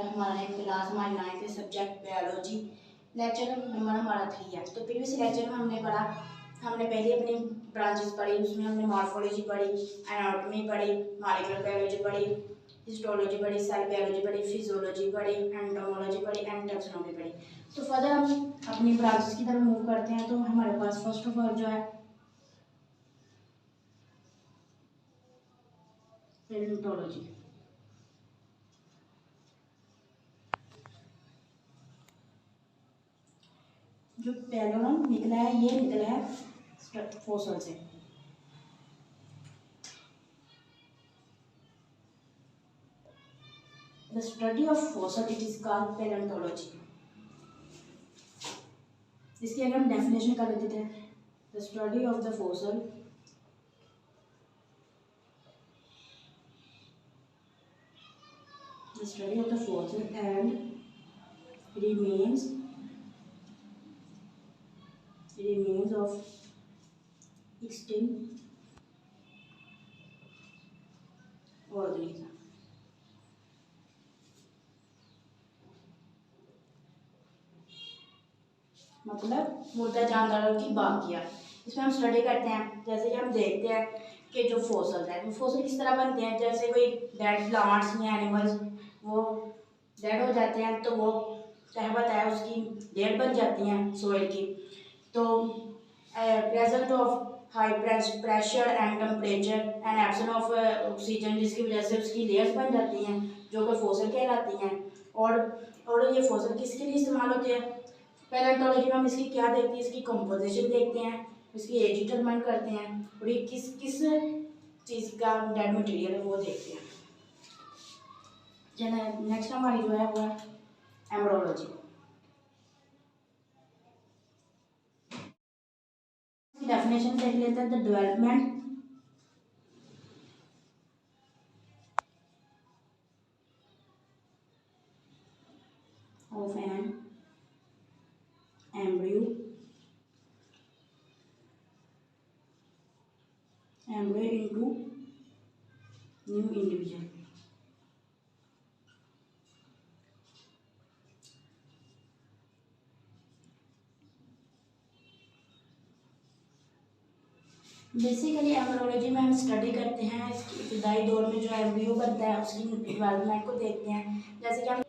हमारा क्लास हमारी 9th subject biology lecture number हमारा 3 है। तो प्रीवियस लेक्चर में हमने पहले अपनी ब्रांचेस पढ़ी, उसमें हमने मॉर्फोलॉजी पढ़ी, एनाटॉमी पढ़ी, मॉलिक्यूलर बायोलॉजी पढ़ी, हिस्टोलॉजी पढ़ी, सेल बायोलॉजी पढ़ी, फिजियोलॉजी पढ़ी, एंटोमोलॉजी पढ़ी एंड टैक्सोनॉमी पढ़ी। तो फर्दर हम अपनी ब्रांचेस की तरफ मूव करते हैं। तो हमारे पास फर्स्ट ऑफ ऑल जो है पैलेंटोलॉजी। जो पैलोरम निकला है ये निकला है फॉसल से। The study of fossil it is called paleontology। इसकी अगर हम डेफिनेशन कर लेते हैं, the study of the fossil and remains of extinct organism। मतलब मुर्दा जानदारों की बाकियात। इसमें हम स्टडी करते हैं, जैसे कि हम देखते हैं कि जो फॉसल है वो फॉसल किस तरह बनते हैं। जैसे कोई डेड प्लांट्स या एनिमल्स वो डेड हो जाते हैं तो वो तहबत है उसकी लेयर बन जाती हैं सोइल की। तो present of high pressure and temperature and absence of oxygen जिसकी वजह से उसकी लेयर्स बन जाती हैं जो कि फॉसल कहलाती हैं। और ये फॉसल किसके लिए इस्तेमाल होते हैं। पैलेंटोलॉजी में हम इसकी क्या देखते हैं, इसकी कंपोजिशन देखते हैं, इसकी एज डिटरमाइन करते हैं और ये किस किस चीज़ का डेड मटेरियल है वो देखते हैं। नेक्स्ट हमारी जो है वो है एम्ब्रियोलॉजी। डेफिनेशन देख लेते हैं। The development of an embryo into new individual। Basically embryology में हम स्टडी करते हैं इसकी इब्तदाई दौर में जो एम्ब्रियो बनता है उसकी डेवलपमेंट को देखते हैं। जैसे कि हम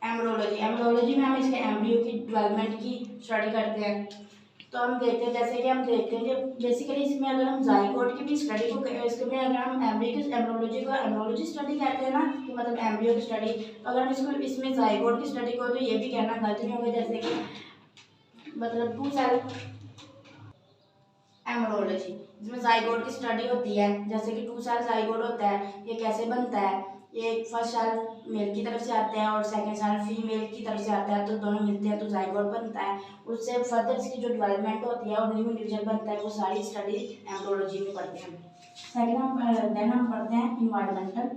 एम्ब्रियोलॉजी में हम इसके एम्ब्रियो की डेवलपमेंट की स्टडी करते हैं। तो हम देखते हैं, जैसे कि हम देखते हैं कि बेसिकली इसमें अगर हम जाइगोट की भी स्टडी को इसमें अगर हम एम्ब्रियोलॉजी को एम्ब्रियोलॉजी स्टडी कहते हैं ना कि मतलब एम्ब्रियो की स्टडी, तो अगर हम इसको इसमें जाइगोट की स्टडी को तो ये भी कहना गलत नहीं होगा। जैसे कि मतलब 2 सेल एम्ब्रियोलॉजी जिसमें जाइगोट की स्टडी होती है, जैसे कि 2 सेल जाइगोट होता है, ये कैसे बनता है। ये फर्स्ट सेल मेल की तरफ से आता है और सेकंड सेल फीमेल की तरफ से आता है, तो दोनों मिलते हैं तो जाइगोट बनता है। उससे फर्दर इसकी जो डेवलपमेंट होती है और न्यू इंडिविजुअल बनता है वो सारी स्टडी एम्ब्रियोलॉजी में पढ़ते हैं। सेकंड देन हम पढ़ते हैं इन्वायरमेंटल।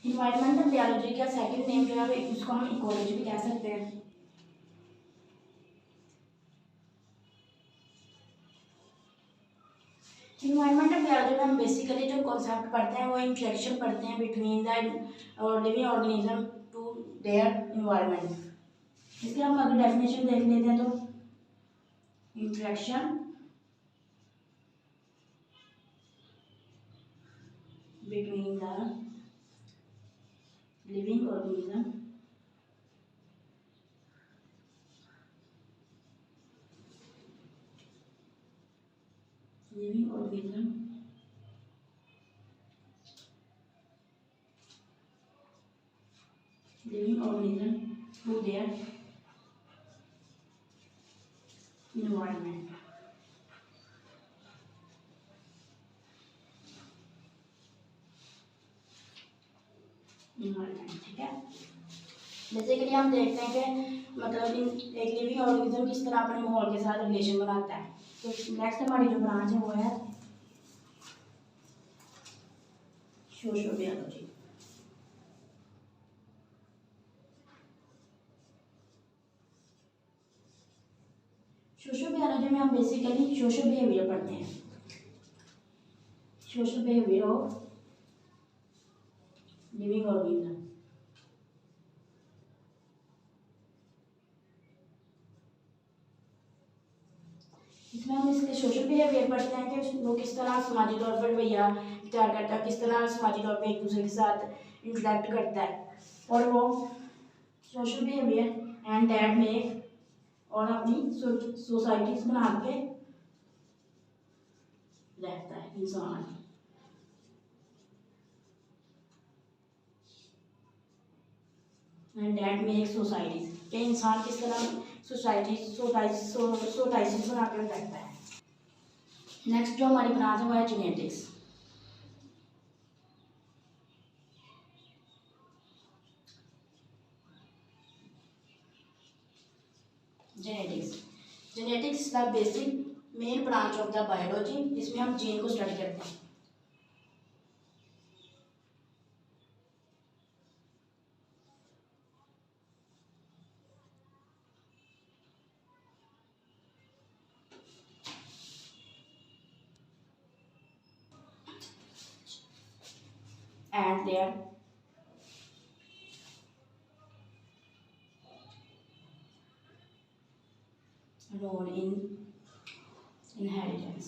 इन्वायरमेंटल बायोलॉजी का सेकंड नेम जो है उसको हम इकोलॉजी भी कह सकते हैं। इन्वायरमेंटल बायोलॉजी में हम बेसिकली जो कॉन्सेप्ट पढ़ते हैं वो इंटरेक्शन पढ़ते हैं between the living organism to their environment. इसके हम अगर डेफिनेशन देख लेते हैं तो interaction between the living organism to their environment। ठीक है। जैसे कि हम देखते हैं कि मतलब एक लिविंग ऑर्गेनिज्म किस तरह अपने माहौल के साथ रिलेशन बनाता है। तो नेक्स्ट हमारी जो ब्रांच है वो है सोशल बायोलॉजी। सोशल बायोलॉजी में हम बेसिकली सोशल बिहेवियर पढ़ते हैं, social behaviour of living organism. इसमें हम इसके सोशल बिहेवियर पढ़ते हैं कि वो किस तरह समाजी तौर पर भैया इख्तियार करता है, किस तरह समाजी तौर पर एक दूसरे के साथ इंटरेक्ट करता है, और वो सोशल बिहेवियर एंड दैट में और अपनी सोसाइटीज बना के रहता है इंसान। एंड दैट मेक सोसाइटीज के इंसान किस तरह सोसाइटीज बना कर रहता है। नेक्स्ट जो हमारी ब्रांच है वो है genetics. Genetics genetics the basic main branch of the biology. इसमें हम जीन को स्टडी करते हैं। And their role in inheritance.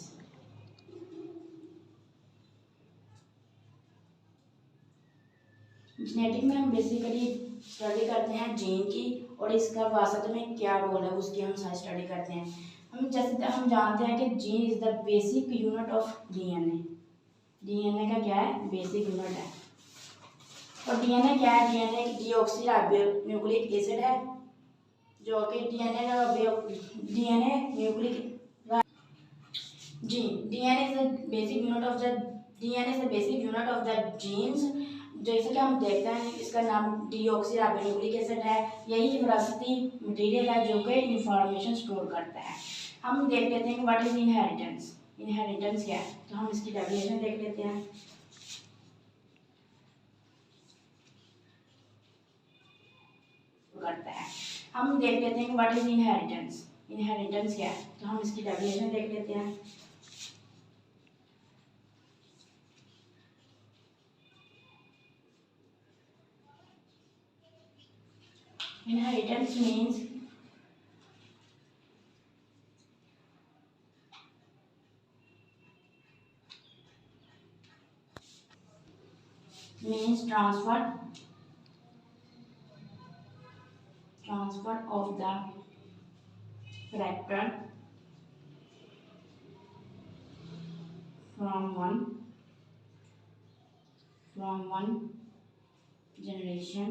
Genetic में हम बेसिकली स्टडी करते हैं जीन की और इसका वास्तव में क्या रोल है उसकी हम सारी स्टडी करते हैं। हम जैसे हम जानते हैं कि gene is the basic unit of DNA. DNA का क्या है? बेसिक यूनिट है। और डीएनए क्या है? डीएनए एक डीऑक्सी एसिड है जो कि डीएनए न्यूक्लिक जी DNA is the basic unit of the DNA is the basic unit of the genes. जैसे कि हम देखते हैं इसका नाम डीऑक्सीराइबोन्यूक्लिक एसिड है। यही विरासती मटेरियल है जो कि इंफॉर्मेशन स्टोर करता है। हम देख लेते हैं कि व्हाट इज इनहेरिटेंस। इनहेरिटेंस क्या है तो हम इसकी डेफिनेशन देख लेते हैं। करता है हम देख लेते हैं कि व्हाट इज इनहेरिटेंस। इनहेरिटेंस क्या है तो हम इसकी डेफिनेशन देख लेते हैं। Inheritance means transfer of the character from one generation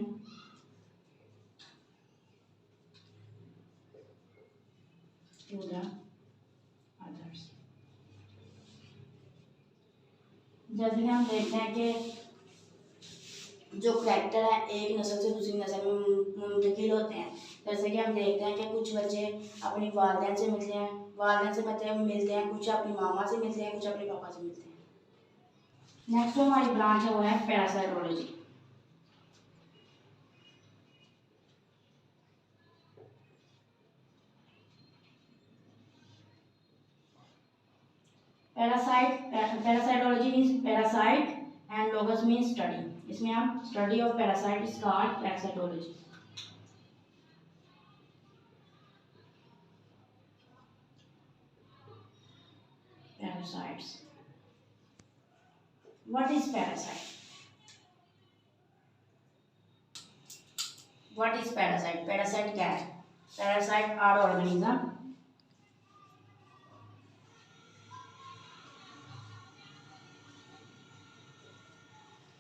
to the others। जैसे कि हम देखते हैं कि जो करैक्टर है एक नस्ल से दूसरी नस्ल में मुंतकिल होते हैं। जैसे कि हम देखते हैं कि कुछ बच्चे अपनी वालिदैन से मिलते हैं, कुछ अपनी मामा से मिलते हैं, कुछ अपने पापा से मिलते हैं। नेक्स्ट जो हमारी ब्रांच है वो है parasitology. Parasitology means parasite and लोगस means study. इसमें हम study of parasite is called parasitology. Parasites. What is parasite? What is parasite? Parasite क्या है? Parasite are organism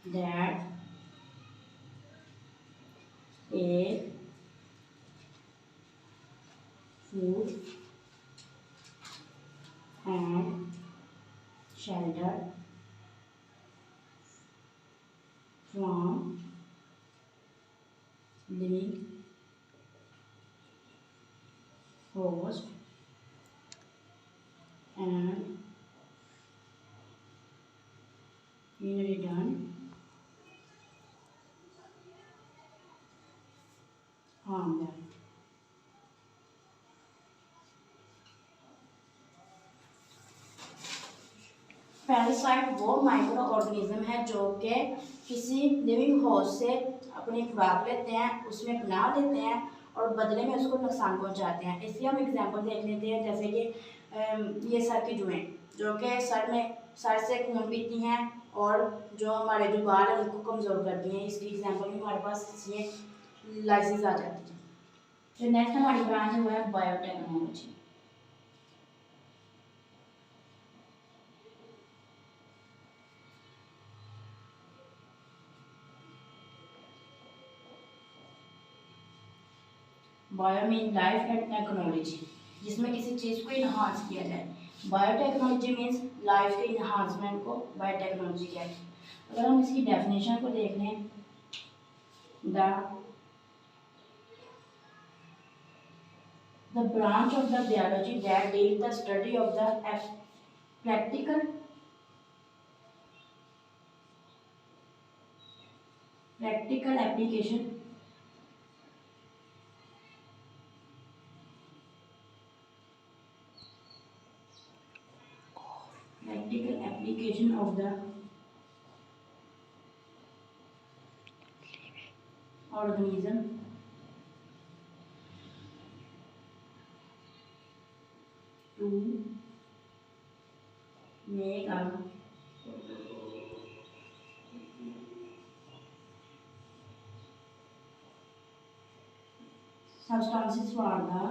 that take food and shelter from living host and in return parasite वो micro organism है जो कि किसी living host से अपनी खुराक लेते हैं, उसमें पनाह लेते हैं और बदले में उसको नुकसान पहुंचाते हैं। इसलिए हम एग्जांपल देख लेते हैं, जैसे कि ये सर की जुएँ जो कि सर से खून पीती हैं और जो हमारे जो बाल हैं उनको कमज़ोर करती हैं। इसकी एग्जांपल में हमारे पास ये लाइसिस आ जाती है। जो नेक्स्ट हमारी ब्रांच है वो है biotechnology. Bio mean life and technology, जिसमें किसी चीज़ को इन्हांस किया जाए। बायोटेक्नोलॉजी मीन्स लाइफ के इन्हांसमेंट को बायोटेक्नोलॉजी कहते हैं। अगर हम इसकी डेफिनेशन को देख लें, the branch of the biology that deals the study of the practical application of the organism to make a substances for the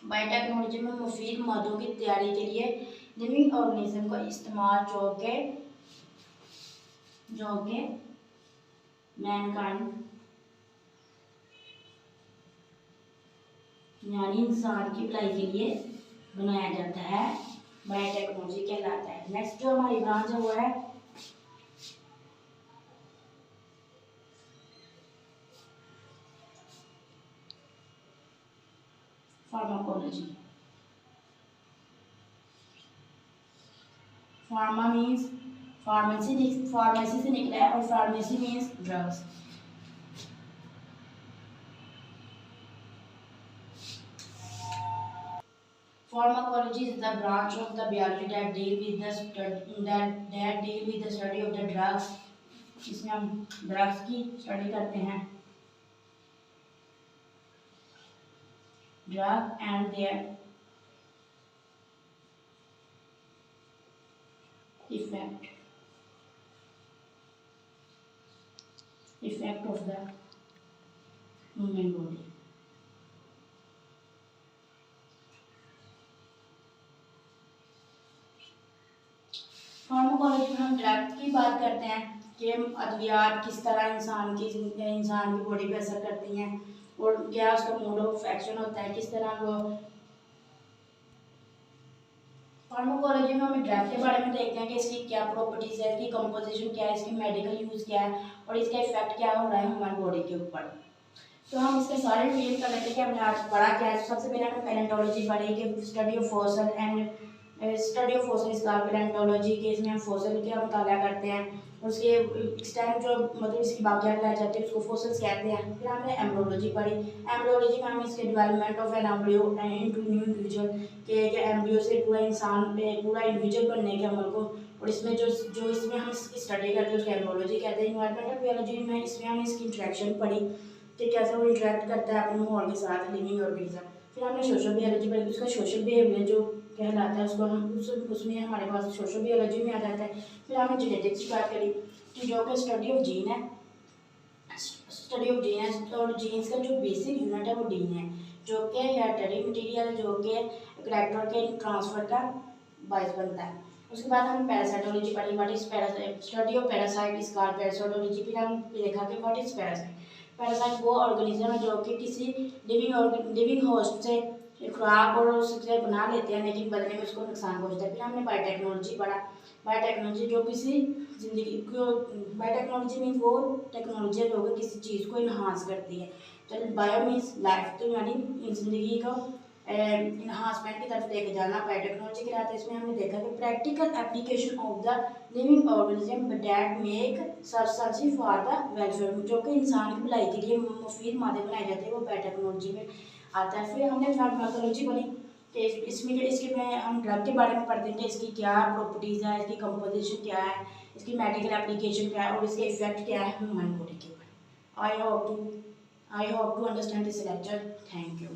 biotechnology में मुफीद मदों की तैयारी के लिए लिविंग ऑर्गेनिज्म का इस्तेमाल जो के मैनकाइंड यानी इंसान की भलाई के लिए बनाया जाता है, बायोटेक्नोलॉजी कहलाता है। नेक्स्ट जो हमारी ब्रांच है वो है फार्माकोलॉजी। फार्मा मीन्स फार्मेसी से निकला है और pharmacy means drugs. Pharmacology is the branch of the biology that deal with the study of the drugs। इसमें हम ड्रग्स की स्टडी करते हैं, drug and their effect of the human body। Pharmacology में हम ड्रग की बात करते हैं कि अद्वियात किस तरह इंसान की बॉडी पे असर करती हैं और क्या उसका मोड ऑफ एक्शन होता है, किस तरह वो। फार्माकोलॉजी में हम ड्रग के बारे में देखते हैं कि इसकी क्या प्रॉपर्टीज है, इसकी कंपोजिशन क्या है, इसकी मेडिकल यूज़ क्या है और इसका इफेक्ट क्या हो रहा है हमारी बॉडी के ऊपर। तो हम इसके सारे रिवील कर लेते हैं कि हमने आज पढ़ा क्या है। सबसे पहले हमने पैलेंटोलॉजी पढ़ी कि स्टडी ऑफ फॉसल इसका पैलेंटोलॉजी के इसमें हम फॉसल का मुताला करते हैं, उसके इस टाइम जो मतलब इसकी बाकियात लाई जाती है उसको फॉसल्स कहते हैं। फिर हमने एम्ब्रियोलॉजी पढ़ी। एम्ब्रियोलॉजी में हम इसके development of an embryo into new individual के एम्ब्रियो से पूरा इंसान पे पूरा इंडिविजुअल बनने के अमल को, और इसमें जो इसमें हम स्टडी करते हैं उसको एम्ब्रियोलॉजी कहते हैं। इन्वायरमेंटल बायोलॉजी में इसमें हम इसकी इंट्रैक्शन पढ़ी कि कैसे वो इंटरेक्ट करता है अपने माहौल के साथ, लिविंग ऑर्गेनिज्म। फिर हमने सोशल बायोलॉजी पढ़ी, उसका सोशल बिहेवियर जो कहलाता है उसको हम उसमें हमारे पास सोशल बायोलॉजी में आ जाता है। फिर हमने जेनेटिक्स की बात करी कि जो कि स्टडी ऑफ जीन है और जीन्स का जो बेसिक यूनिट है वो डीएनए है, जो कि हेरिडिटरी मटीरियल है जो कि करैक्टर के ट्रांसफर का बायस बनता है। उसके बाद हमने पैरासाइटोलॉजी पढ़ी, what is parasite, study of parasite is called parasitology. फिर हम देखा कि व्हाट इज पैरासाइट। पैरासाइट वो ऑर्गेनिज्म है जो कि किसी लिविंग होस्ट से खुराक और उससे बना लेते हैं लेकिन बदले में उसको नुकसान पहुंचता है। फिर हमने बायोटेक्नोलॉजी पढ़ा। बायोटेक्नोलॉजी जो किसी जिंदगी को, बायोटेक्नोलॉजी मीन्स वो टेक्नोलॉजी है जो कि किसी चीज़ को इन्हांस करती है। तो बायो मीन्स लाइफ, तो यानी जिंदगी को इन्हांसमेंट की तरफ लेके जाना बायोटेक्नोलॉजी कहलाता है। इसमें हमने देखा कि practical application of the living organism that make substance for the welfare, जो कि इंसान की भलाई के लिए मुफीद मादे बनाए जाते हैं वो बायोटेक्नोलॉजी में आता है। फिर हमने फार्माकोलॉजी पढ़ी कि इसमें जो इसके में हम ड्रग के बारे में पढ़ते हैं कि इसकी क्या प्रॉपर्टीज़ है, इसकी कंपोजिशन क्या है, इसकी मेडिकल एप्लीकेशन क्या है और इसके इफेक्ट क्या है ह्यूमन बॉडी के ऊपर। I hope to understand this lecture. Thank you.